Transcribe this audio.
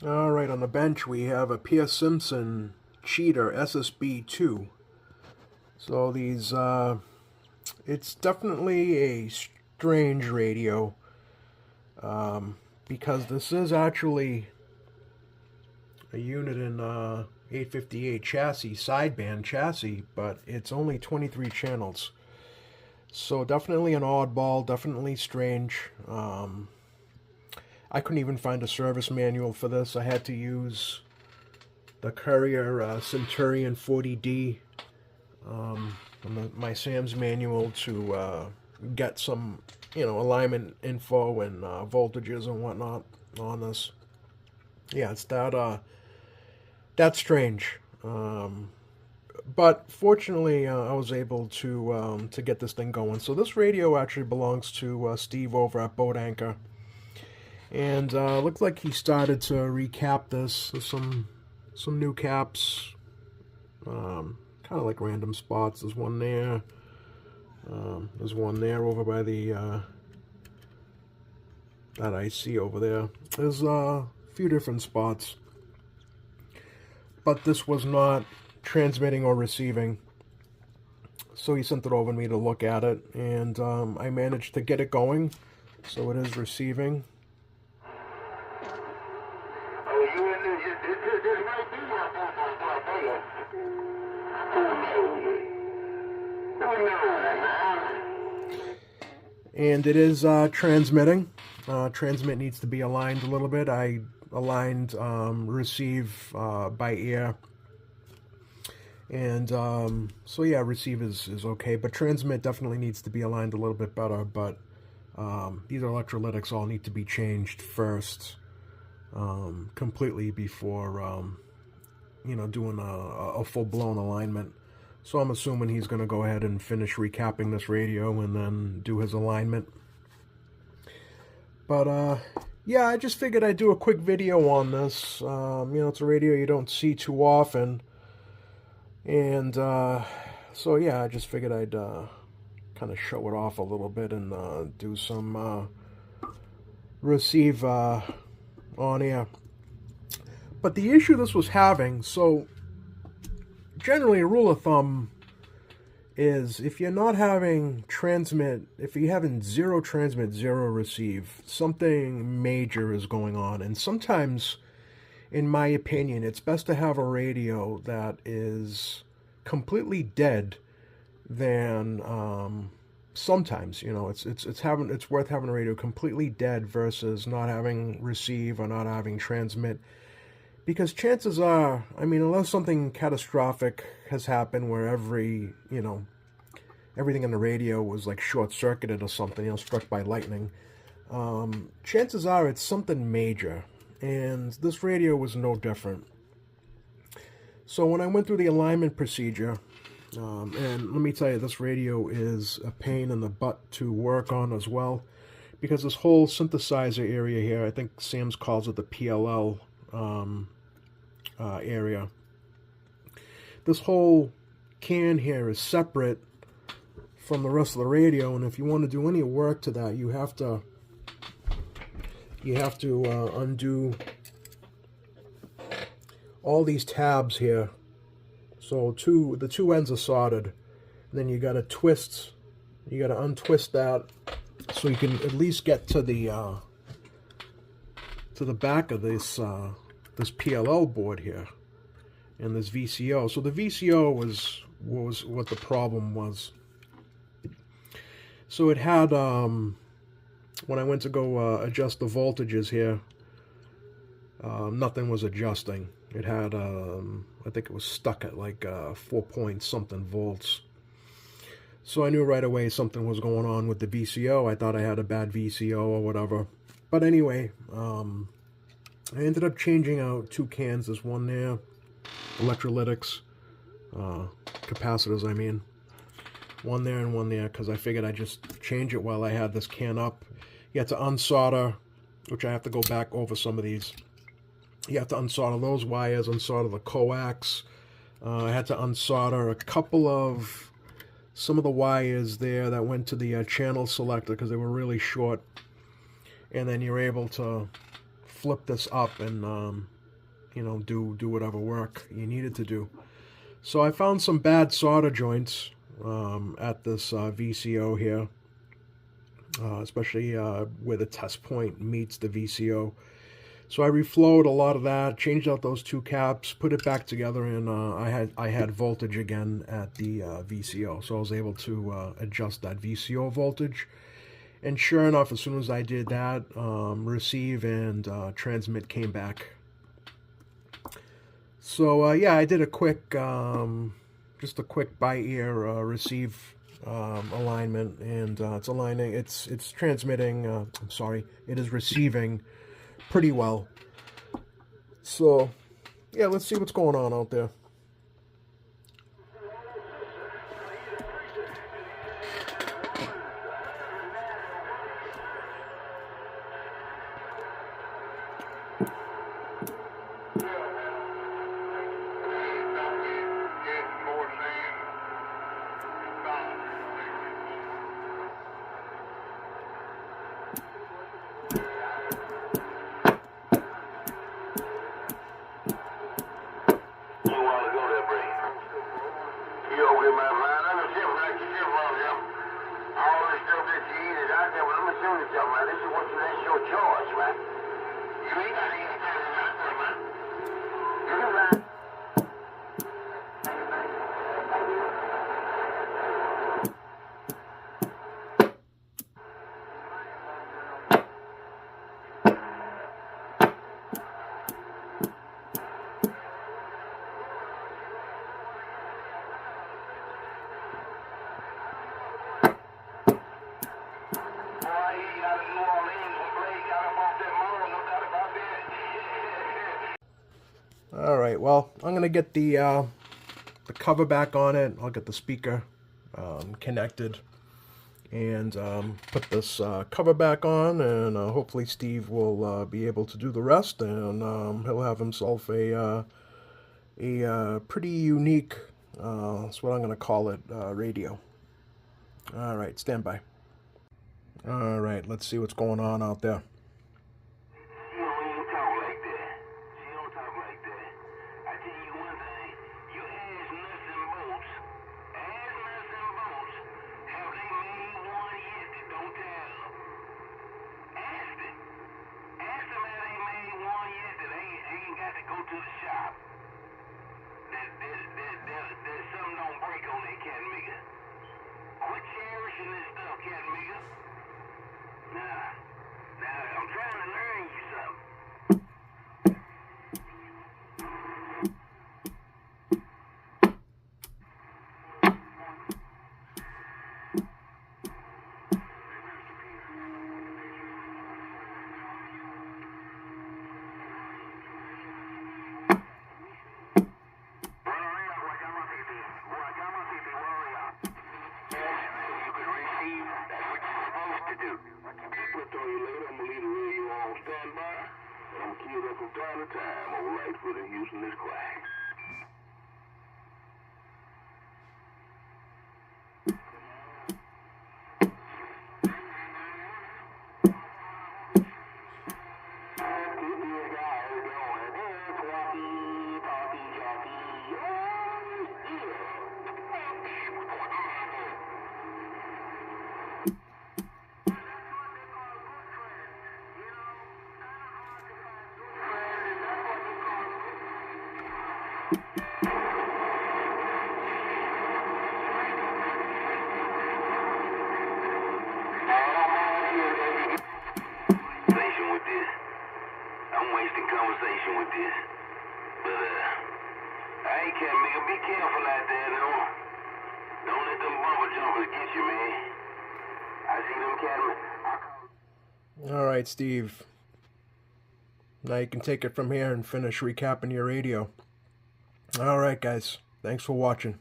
Alright, on the bench we have a Pearce-Simpson Cheetah SSB 2. So it's definitely a strange radio, because this is actually a unit in 858 chassis, sideband chassis, but it's only 23 channels. So definitely an oddball, definitely strange. I couldn't even find a service manual for this. I had to use the Courier Centurion 40D, my Sam's manual to get some, alignment info and voltages and whatnot on this. Yeah, it's that's strange. But fortunately, I was able to get this thing going. So this radio actually belongs to Steve over at Boat Anchor. And looked like he started to recap this. There's some new caps, kind of like random spots. There's one there. There's one there over by the that I see over there. There's a few different spots, but this was not transmitting or receiving. So he sent it over to me to look at it, and I managed to get it going. So it is receiving. And it is transmitting. Transmit needs to be aligned a little bit. I aligned receive by ear. And so yeah, receive is okay, but transmit definitely needs to be aligned a little bit better. But these electrolytics all need to be changed first, completely before doing a full-blown alignment. So I'm assuming he's going to go ahead and finish recapping this radio and then do his alignment. But yeah, I just figured I'd do a quick video on this. It's a radio you don't see too often. And so yeah, I just figured I'd kind of show it off a little bit and do some receive on air. But the issue this was having, so generally a rule of thumb is if you're not having transmit, if you're having zero transmit, zero receive, something major is going on. And sometimes, in my opinion, it's best to have a radio that is completely dead than sometimes, it's worth having a radio completely dead versus not having receive or not having transmit. Because chances are, unless something catastrophic has happened where everything in the radio was like short-circuited or something, struck by lightning, chances are it's something major. And this radio was no different. So when I went through the alignment procedure, and let me tell you, this radio is a pain in the butt to work on as well, because this whole synthesizer area here, I think Sam's calls it the PLL area. This whole can here is separate from the rest of the radio, and if you want to do any work to that, you have to undo all these tabs here. So the two ends are soldered, and then you got to twist. You got to untwist that so you can at least get to the back of this PLL board here and this VCO. So the VCO was what the problem was. So it had when I went to go adjust the voltages here, nothing was adjusting. It had I think it was stuck at like 4 point something volts. So I knew right away something was going on with the VCO. I thought I had a bad VCO or whatever. But anyway, I ended up changing out 2 cans. There's one there, electrolytics, capacitors I mean. One there and one there, because I figured I'd just change it while I had this can up. You have to unsolder, which I have to go back over some of these. You have to unsolder those wires, unsolder the coax. I had to unsolder a couple of some of the wires there that went to the channel selector because they were really short. And then you're able to flip this up and you know, do whatever work you needed to do. So I found some bad solder joints at this VCO here, especially where the test point meets the VCO. So I reflowed a lot of that, changed out those two caps, put it back together, and I had voltage again at the VCO. So I was able to adjust that VCO voltage. And sure enough, as soon as I did that, receive and transmit came back. So yeah, I did a quick, just a quick by ear receive alignment, and it's aligning. It's transmitting. I'm sorry, it is receiving pretty well. So yeah, let's see what's going on out there. All right, well, I'm gonna get the cover back on it. I'll get the speaker connected and put this cover back on, and hopefully Steve will be able to do the rest, and he'll have himself a pretty unique, that's what I'm gonna call it, radio. All right, stand by. All right, let's see what's going on out there. With this, but I ain't can't make it. Be careful out there, don't let them bumper jumpers get you, man. I see them cattlemen. All right, Steve. Now you can take it from here and finish recapping your radio. All right, guys. Thanks for watching.